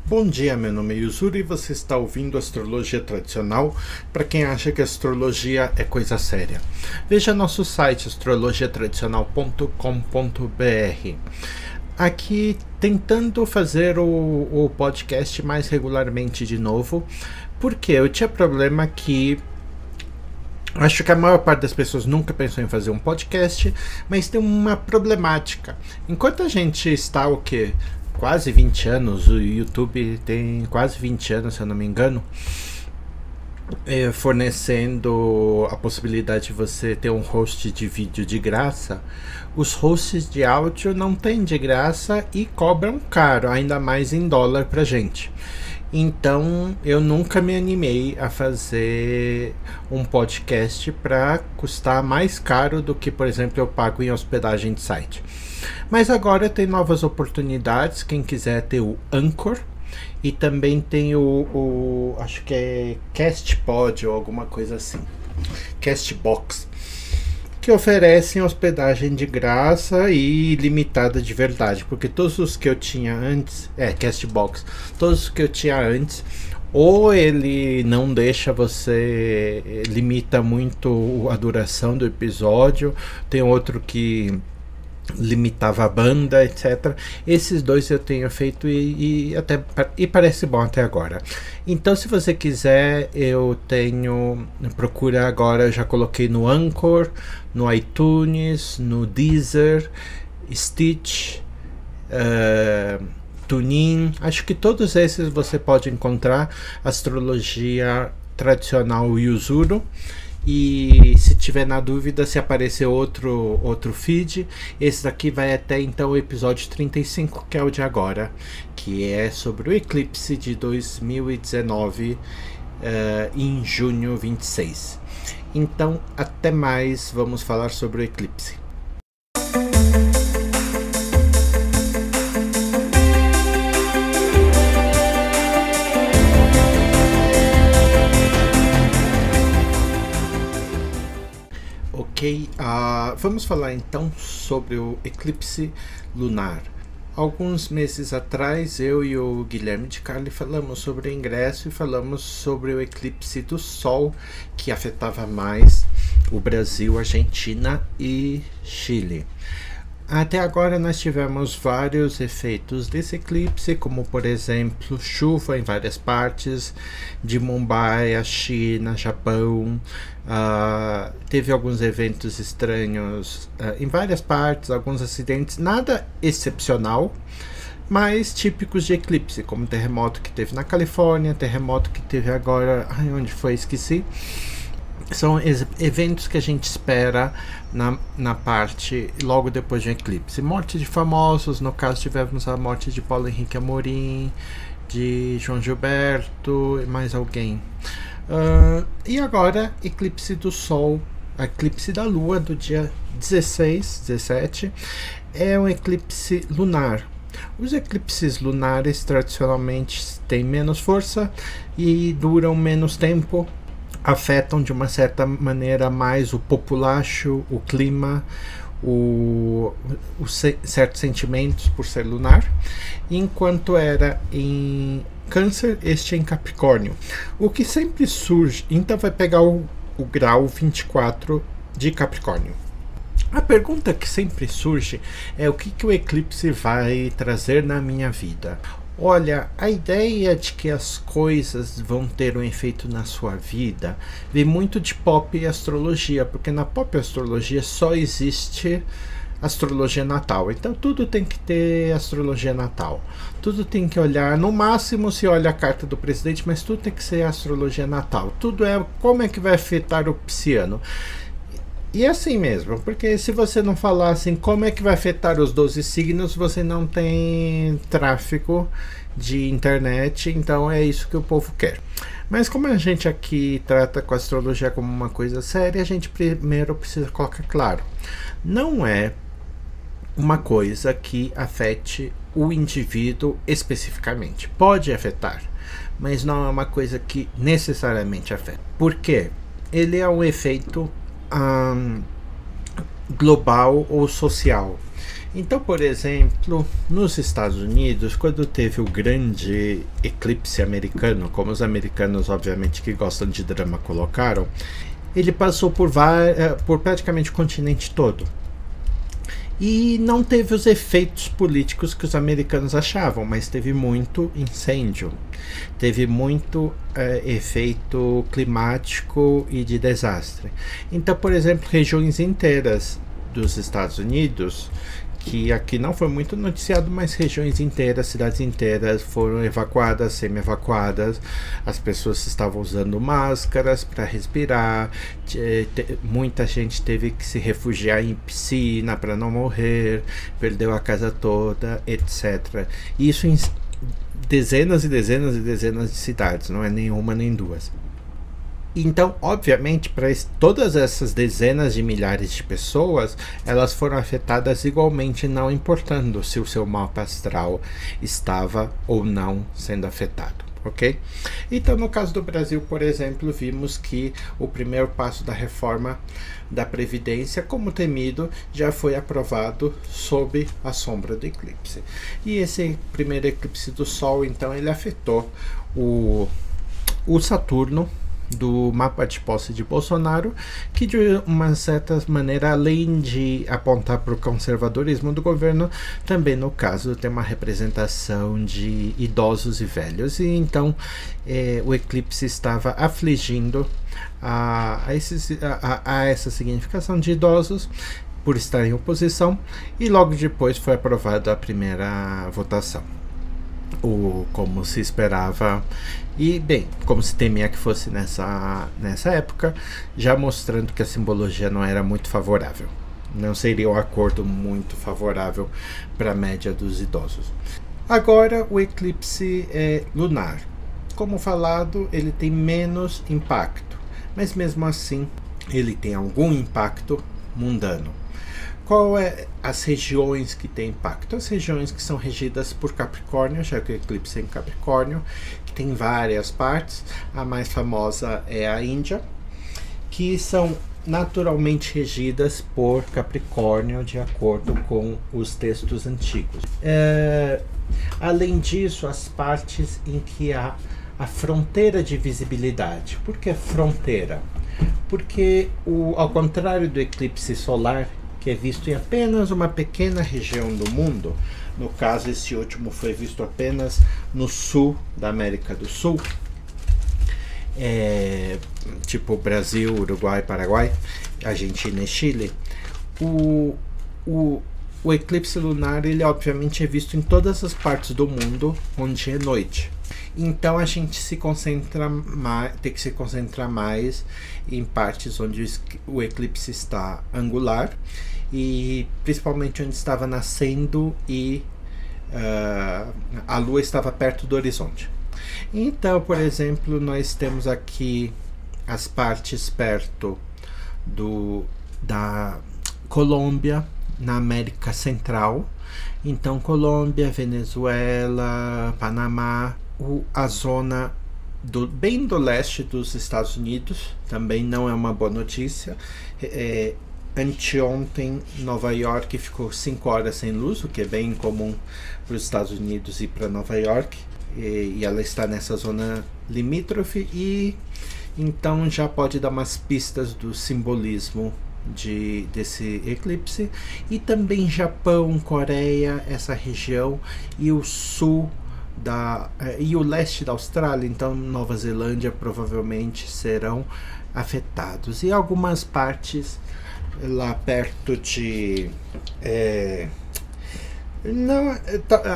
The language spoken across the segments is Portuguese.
Bom dia, meu nome é Yuzuri e você está ouvindo Astrologia Tradicional para quem acha que astrologia é coisa séria. Veja nosso site astrologiatradicional.com.br. Aqui tentando fazer o podcast mais regularmente de novo, porque eu tinha problema que acho que a maior parte das pessoas nunca pensou em fazer um podcast, mas tem uma problemática. Enquanto a gente está quase 20 anos, o YouTube tem quase 20 anos, se eu não me engano, fornecendo a possibilidade de você ter um host de vídeo de graça. Os hosts de áudio não tem de graça e cobram caro, ainda mais em dólar pra gente. Então eu nunca me animei a fazer um podcast para custar mais caro do que, por exemplo, eu pago em hospedagem de site. Mas agora tem novas oportunidades. Quem quiser ter o Anchor e também tem acho que é Castpod ou alguma coisa assim, Castbox, que oferecem hospedagem de graça e limitada de verdade, porque todos os que eu tinha antes, Castbox, todos os que eu tinha antes, ou ele não deixa você, limita muito a duração do episódio, tem outro que limitava a banda, etc. Esses dois eu tenho feito e parece bom até agora. Então, se você quiser, procura agora, já coloquei no Anchor, no iTunes, no Deezer, Stitch, TuneIn. Acho que todos esses você pode encontrar Astrologia Tradicional Yuzuru. E se tiver na dúvida, se aparecer outro feed, esse daqui vai até então o episódio 35, que é o de agora, que é sobre o eclipse de 2019 em junho 26. Então, até mais, vamos falar sobre o eclipse. Vamos falar então sobre o eclipse lunar. Alguns meses atrás, eu e o Guilherme de Carli falamos sobre o ingresso e falamos sobre o eclipse do Sol, que afetava mais o Brasil, Argentina e Chile. Até agora nós tivemos vários efeitos desse eclipse, como por exemplo chuva em várias partes de Mumbai, a China, Japão. Teve alguns eventos estranhos em várias partes, alguns acidentes, nada excepcional, mas típicos de eclipse, como terremoto que teve na Califórnia, terremoto que teve agora, onde foi? Esqueci. São eventos que a gente espera na parte logo depois de um eclipse. Morte de famosos, no caso tivemos a morte de Paulo Henrique Amorim, de João Gilberto e mais alguém. E agora, eclipse do Sol, eclipse da Lua do dia 16, 17, é um eclipse lunar. Os eclipses lunares tradicionalmente têm menos força e duram menos tempo, afetam de uma certa maneira mais o populacho, o clima, certos sentimentos por ser lunar, enquanto era em Câncer, este é em Capricórnio. O que sempre surge, então vai pegar o grau 24 de Capricórnio. A pergunta que sempre surge é o que o eclipse vai trazer na minha vida. Olha, a ideia de que as coisas vão ter um efeito na sua vida vem muito de pop e astrologia, porque na pop astrologia só existe astrologia natal. Então tudo tem que ter astrologia natal. Tudo tem que olhar, no máximo se olha a carta do presidente, mas tudo tem que ser astrologia natal. Tudo é como é que vai afetar o pisciano. E é assim mesmo, porque se você não falar assim como é que vai afetar os 12 signos, você não tem tráfego de internet, então é isso que o povo quer. Mas como a gente aqui trata com a astrologia como uma coisa séria, a gente primeiro precisa colocar claro. Não é uma coisa que afete o indivíduo especificamente. Pode afetar, mas não é uma coisa que necessariamente afeta. Por quê? Ele é um efeito global ou social. Então, por exemplo, nos Estados Unidos, quando teve o grande eclipse americano, como os americanos, obviamente, que gostam de drama, colocaram, ele passou por praticamente o continente todo. E não teve os efeitos políticos que os americanos achavam, mas teve muito incêndio, teve muito efeito climático e de desastre. Então, por exemplo, regiões inteiras dos Estados Unidos, que aqui não foi muito noticiado, mas regiões inteiras, cidades inteiras foram evacuadas, semi-evacuadas, as pessoas estavam usando máscaras para respirar, muita gente teve que se refugiar em piscina para não morrer, perdeu a casa toda, etc. Isso em dezenas e dezenas e dezenas de cidades, não é nenhuma nem duas. Então, obviamente, para todas essas dezenas de milhares de pessoas, elas foram afetadas igualmente, não importando se o seu mapa astral estava ou não sendo afetado, ok? Então, no caso do Brasil, por exemplo, vimos que o primeiro passo da reforma da Previdência, como temido, já foi aprovado sob a sombra do eclipse. E esse primeiro eclipse do Sol, então, ele afetou o Saturno do mapa de posse de Bolsonaro, que de uma certa maneira, além de apontar para o conservadorismo do governo, também no caso tem uma representação de idosos e velhos, e então o eclipse estava afligindo a essa significação de idosos por estar em oposição, e logo depois foi aprovada a primeira votação, como se esperava. E, bem, como se temia que fosse nessa época, já mostrando que a simbologia não era muito favorável. Não seria um acordo muito favorável para a média dos idosos. Agora, o eclipse lunar. Como falado, ele tem menos impacto, mas mesmo assim, ele tem algum impacto mundano. Qual é as regiões que têm impacto? As regiões que são regidas por Capricórnio, já que o eclipse é em Capricórnio, que tem várias partes. A mais famosa é a Índia, que são naturalmente regidas por Capricórnio, de acordo com os textos antigos. Além disso, as partes em que há a fronteira de visibilidade. Por que fronteira? Porque, ao contrário do eclipse solar, que é visto em apenas uma pequena região do mundo, no caso esse último foi visto apenas no sul da América do Sul, tipo Brasil, Uruguai, Paraguai, Argentina e Chile, o eclipse lunar, ele obviamente é visto em todas as partes do mundo onde é noite. Então a gente tem que se concentrar mais em partes onde o eclipse está angular, e principalmente onde estava nascendo e a lua estava perto do horizonte. Então, por exemplo, nós temos aqui as partes perto da Colômbia, na América Central. Então, Colômbia, Venezuela, Panamá, a zona bem do leste dos Estados Unidos, também não é uma boa notícia. Anteontem, Nova York ficou 5 horas sem luz, o que é bem comum para os Estados Unidos e para Nova York, e ela está nessa zona limítrofe, e então já pode dar umas pistas do simbolismo desse eclipse. E também Japão, Coreia, essa região, e o sul e o leste da Austrália, então Nova Zelândia, provavelmente serão afetados, e algumas partes lá perto de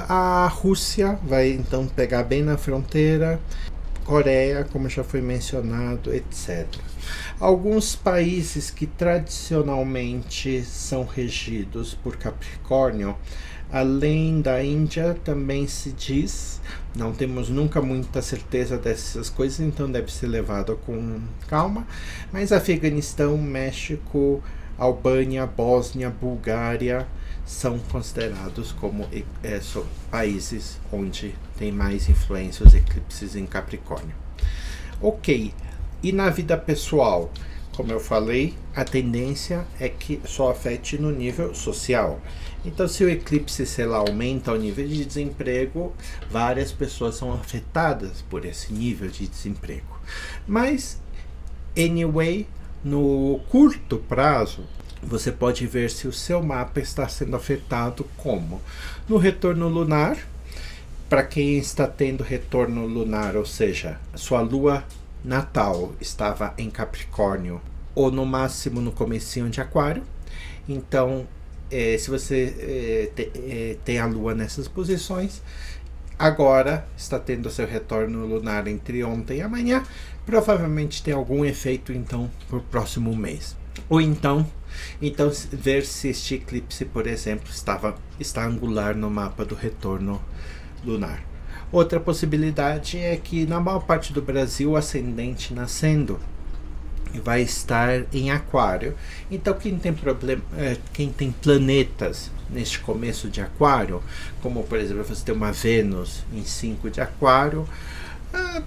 a Rússia vai então pegar bem na fronteira, Coreia, como já foi mencionado, etc. Alguns países que tradicionalmente são regidos por Capricórnio, além da Índia, também se diz, não temos nunca muita certeza dessas coisas, então deve ser levado com calma, mas Afeganistão, México, Albânia, Bósnia, Bulgária são considerados como países onde tem mais influência os eclipses em Capricórnio. Ok, e na vida pessoal, como eu falei, a tendência é que só afete no nível social. Então, se o eclipse, sei lá, aumenta o nível de desemprego, várias pessoas são afetadas por esse nível de desemprego. Mas, anyway, no curto prazo, você pode ver se o seu mapa está sendo afetado como? No retorno lunar, para quem está tendo retorno lunar, ou seja, sua lua natal estava em Capricórnio ou no máximo no comecinho de Aquário. Então, se você tem a lua nessas posições, agora está tendo seu retorno lunar entre ontem e amanhã, provavelmente tem algum efeito então para o próximo mês. Ou então ver se este eclipse, por exemplo, está angular no mapa do retorno lunar. Outra possibilidade é que na maior parte do Brasil o ascendente nascendo vai estar em Aquário. Então quem tem planetas neste começo de Aquário, como por exemplo você tem uma Vênus em 5 de Aquário,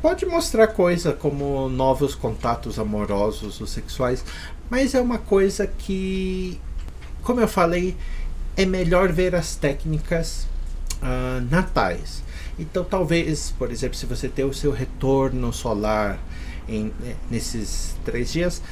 pode mostrar coisa como novos contatos amorosos ou sexuais, mas é uma coisa que, como eu falei, é melhor ver as técnicas natais. Então talvez, por exemplo, se você tem o seu retorno solar nesses 3 dias,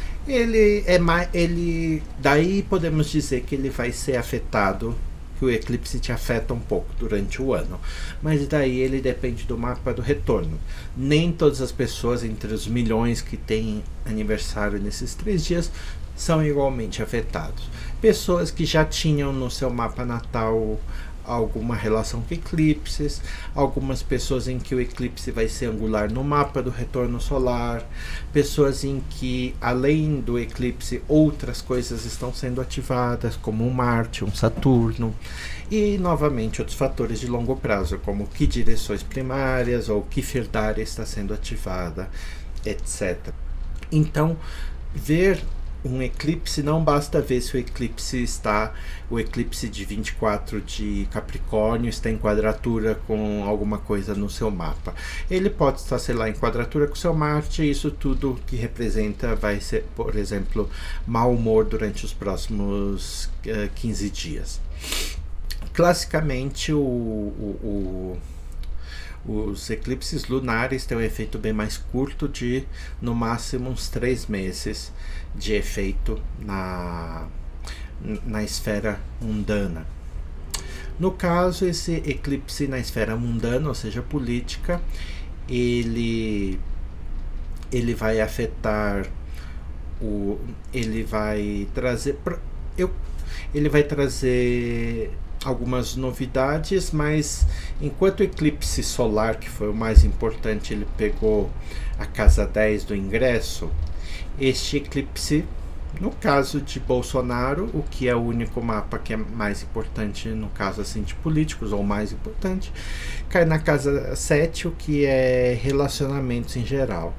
daí podemos dizer que ele vai ser afetado, que o eclipse te afeta um pouco durante o ano, mas daí ele depende do mapa do retorno. Nem todas as pessoas, entre os milhões que têm aniversário nesses 3 dias, são igualmente afetados. Pessoas que já tinham no seu mapa natal alguma relação com eclipses, algumas pessoas em que o eclipse vai ser angular no mapa do retorno solar, pessoas em que além do eclipse outras coisas estão sendo ativadas, como um Marte, um Saturno, e novamente outros fatores de longo prazo, como que direções primárias ou que firdária está sendo ativada, etc. Então, ver um eclipse, não basta ver se o eclipse de 24 de Capricórnio está em quadratura com alguma coisa no seu mapa. Ele pode estar, sei lá, em quadratura com o seu Marte, e isso tudo que representa vai ser, por exemplo, mau humor durante os próximos 15 dias. Classicamente, os eclipses lunares têm um efeito bem mais curto, de no máximo uns 3 meses de efeito na esfera mundana. No caso, esse eclipse na esfera mundana, ou seja, política, ele vai afetar ele vai trazer algumas novidades, mas enquanto o eclipse solar, que foi o mais importante, ele pegou a casa 10 do ingresso, este eclipse, no caso de Bolsonaro, o que é o único mapa que é mais importante no caso assim de políticos, ou mais importante, cai na casa 7, o que é relacionamentos em geral.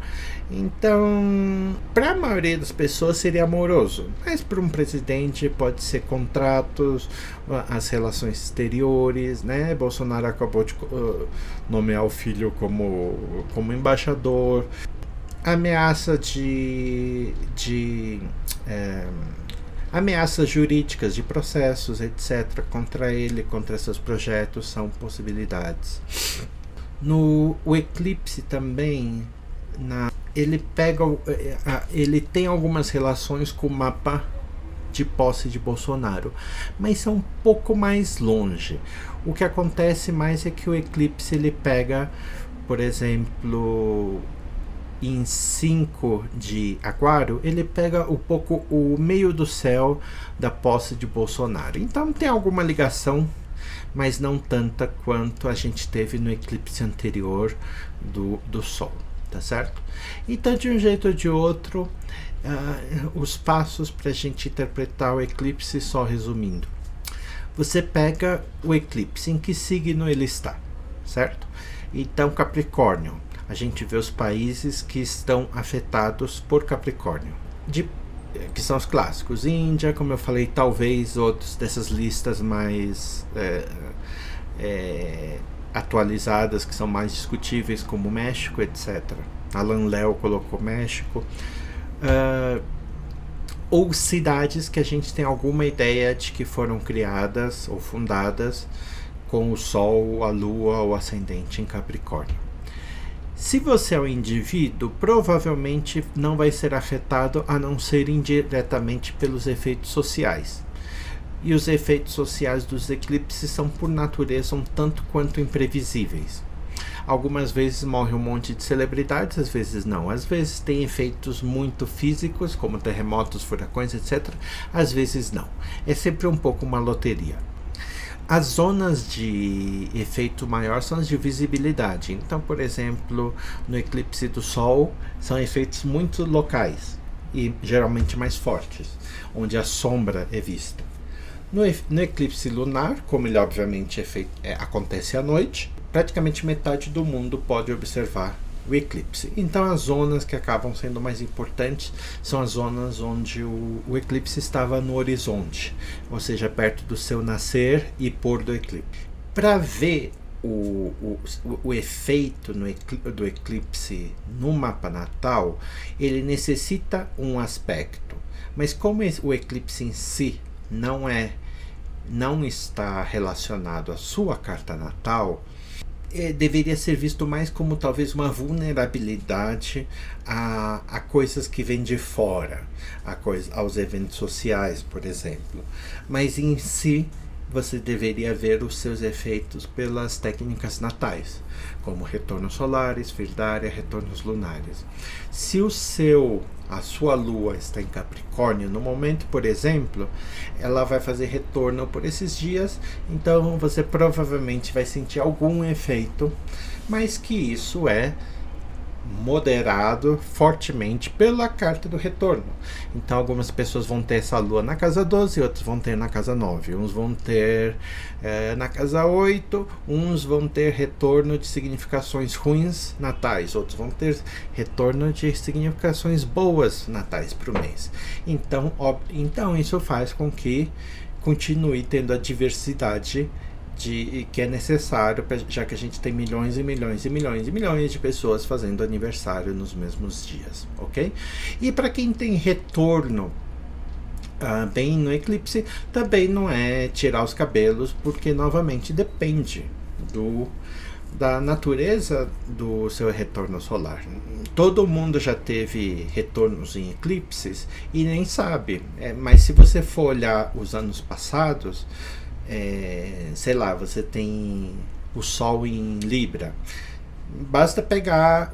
Então, para a maioria das pessoas seria amoroso, mas para um presidente pode ser contratos, as relações exteriores, né? Bolsonaro acabou de nomear o filho como embaixador, ameaça ameaças jurídicas de processos, etc., contra ele, contra seus projetos, são possibilidades. O eclipse também, ele tem algumas relações com o mapa de posse de Bolsonaro, mas são um pouco mais longe. O que acontece mais é que o eclipse ele pega, por exemplo, em 5 de Aquário, ele pega o meio do céu da posse de Bolsonaro. Então tem alguma ligação, mas não tanta quanto a gente teve no eclipse anterior do Sol, tá certo? Então, de um jeito ou de outro, os passos para a gente interpretar o eclipse, só resumindo. Você pega o eclipse, em que signo ele está, certo? Então, Capricórnio. A gente vê os países que estão afetados por Capricórnio, que são os clássicos. Índia, como eu falei, talvez outros dessas listas mais atualizadas, que são mais discutíveis, como México, etc. Alan Léo colocou México. ou cidades que a gente tem alguma ideia de que foram criadas ou fundadas com o Sol, a Lua ou ascendente em Capricórnio. Se você é um indivíduo, provavelmente não vai ser afetado a não ser indiretamente pelos efeitos sociais. E os efeitos sociais dos eclipses são, por natureza, um tanto quanto imprevisíveis. Algumas vezes morre um monte de celebridades, às vezes não. Às vezes tem efeitos muito físicos, como terremotos, furacões, etc. Às vezes não. É sempre um pouco uma loteria. As zonas de efeito maior são as de visibilidade. Então, por exemplo, no eclipse do Sol, são efeitos muito locais e geralmente mais fortes, onde a sombra é vista. No eclipse lunar, como ele obviamente acontece à noite, praticamente metade do mundo pode observar o eclipse. Então as zonas que acabam sendo mais importantes são as zonas onde o eclipse estava no horizonte, ou seja, perto do seu nascer e pôr do eclipse. Para ver o efeito do eclipse no mapa natal, ele necessita um aspecto, mas como o eclipse em si não está relacionado à sua carta natal, deveria ser visto mais como talvez uma vulnerabilidade a coisas que vêm de fora, aos eventos sociais, por exemplo. Mas em si, você deveria ver os seus efeitos pelas técnicas natais, como retornos solares, firdária, retornos lunares. Se a sua lua está em Capricórnio no momento, por exemplo, ela vai fazer retorno por esses dias, então você provavelmente vai sentir algum efeito, mas que isso é moderado fortemente pela carta do retorno. Então algumas pessoas vão ter essa lua na casa 12, outros vão ter na casa 9, uns vão ter na casa 8, uns vão ter retorno de significações ruins natais, outros vão ter retorno de significações boas natais para o mês. Então isso faz com que continue tendo a diversidade que é necessário, já que a gente tem milhões e milhões e milhões e milhões de pessoas fazendo aniversário nos mesmos dias, ok? E para quem tem retorno bem no eclipse, também não é tirar os cabelos, porque novamente depende da natureza do seu retorno solar. Todo mundo já teve retornos em eclipses e nem sabe, mas se você for olhar os anos passados, sei lá, você tem o Sol em Libra. Basta pegar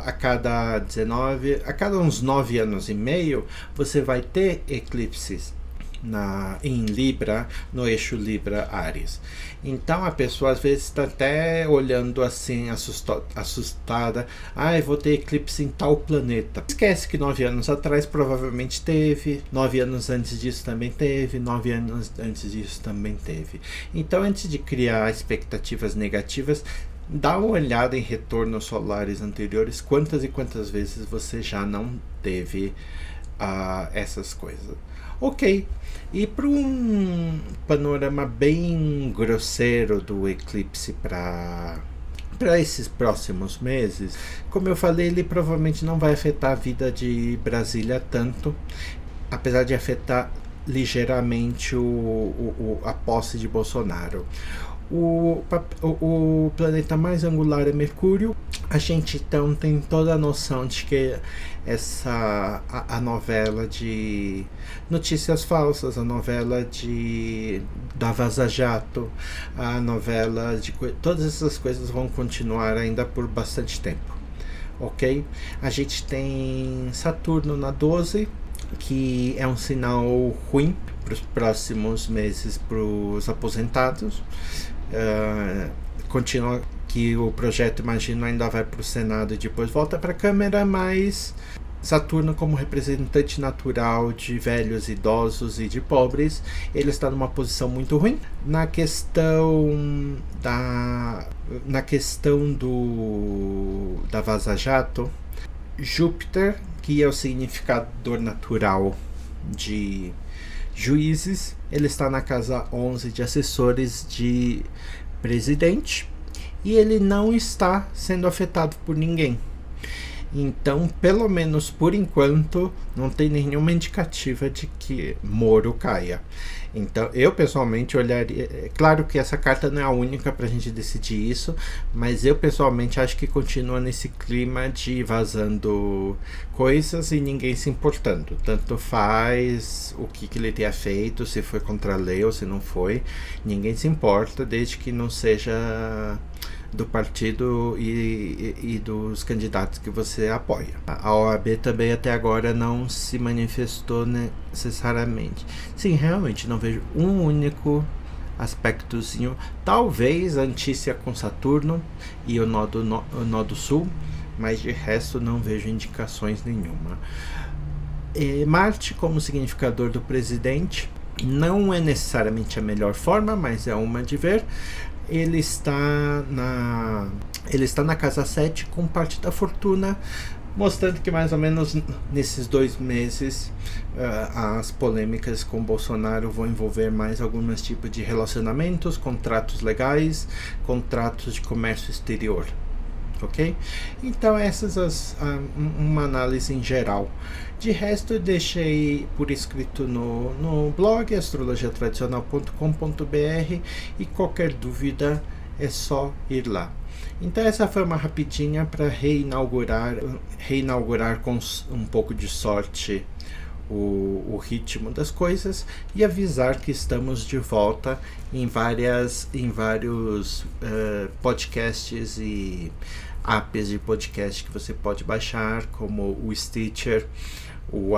a cada uns 9 anos e meio, você vai ter eclipses em Libra, no eixo Libra-Áries. Então a pessoa às vezes está até olhando assim, assustada. Vou ter eclipse em tal planeta. Esquece que 9 anos atrás provavelmente teve, 9 anos antes disso também teve, 9 anos antes disso também teve. Então, antes de criar expectativas negativas, dá uma olhada em retornos solares anteriores, quantas e quantas vezes você já não teve essas coisas. Ok, e para um panorama bem grosseiro do eclipse para esses próximos meses, como eu falei, ele provavelmente não vai afetar a vida de Brasília tanto, apesar de afetar ligeiramente a posse de Bolsonaro. O planeta mais angular é Mercúrio. A gente então tem toda a noção de que a novela de notícias falsas, a novela da Vaza Jato, a novela de todas essas coisas vão continuar ainda por bastante tempo, ok? A gente tem Saturno na 12, que é um sinal ruim para os próximos meses para os aposentados. Continua que o projeto Imagino ainda vai para o Senado e depois volta para a Câmara, mas Saturno, como representante natural de velhos, idosos e de pobres, ele está numa posição muito ruim. Na questão da Vaza Jato, Júpiter, que é o significador natural de juízes, ele está na casa 11 de assessores de presidente e ele não está sendo afetado por ninguém. Então, pelo menos por enquanto, não tem nenhuma indicativa de que Moro caia. Então, eu pessoalmente olharia. É claro que essa carta não é a única para a gente decidir isso, mas eu pessoalmente acho que continua nesse clima de vazando coisas e ninguém se importando. Tanto faz o que ele tenha feito, se foi contra a lei ou se não foi, ninguém se importa, desde que não seja do partido e dos candidatos que você apoia. A OAB também até agora não se manifestou necessariamente. Sim, realmente não vejo um único aspectozinho, talvez a Antícia com Saturno e o nó do Sul, mas de resto não vejo indicações nenhuma. Marte como significador do presidente não é necessariamente a melhor forma, mas é uma de ver. Ele está na casa 7 com parte da fortuna, mostrando que mais ou menos nesses 2 meses as polêmicas com Bolsonaro vão envolver mais alguns tipos de relacionamentos, contratos legais, contratos de comércio exterior. Ok? Então essas uma análise em geral. De resto, eu deixei por escrito no blog astrologiatradicional.com.br e qualquer dúvida é só ir lá. Então essa foi uma rapidinha para reinaugurar com um pouco de sorte o ritmo das coisas e avisar que estamos de volta em vários podcasts e apps de podcast que você pode baixar, como o Stitcher, o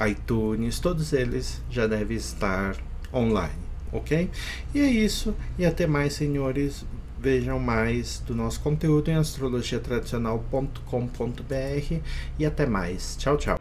iTunes, todos eles já devem estar online, ok? E é isso, e até mais, senhores. Vejam mais do nosso conteúdo em astrologiatradicional.com.br e até mais. Tchau, tchau.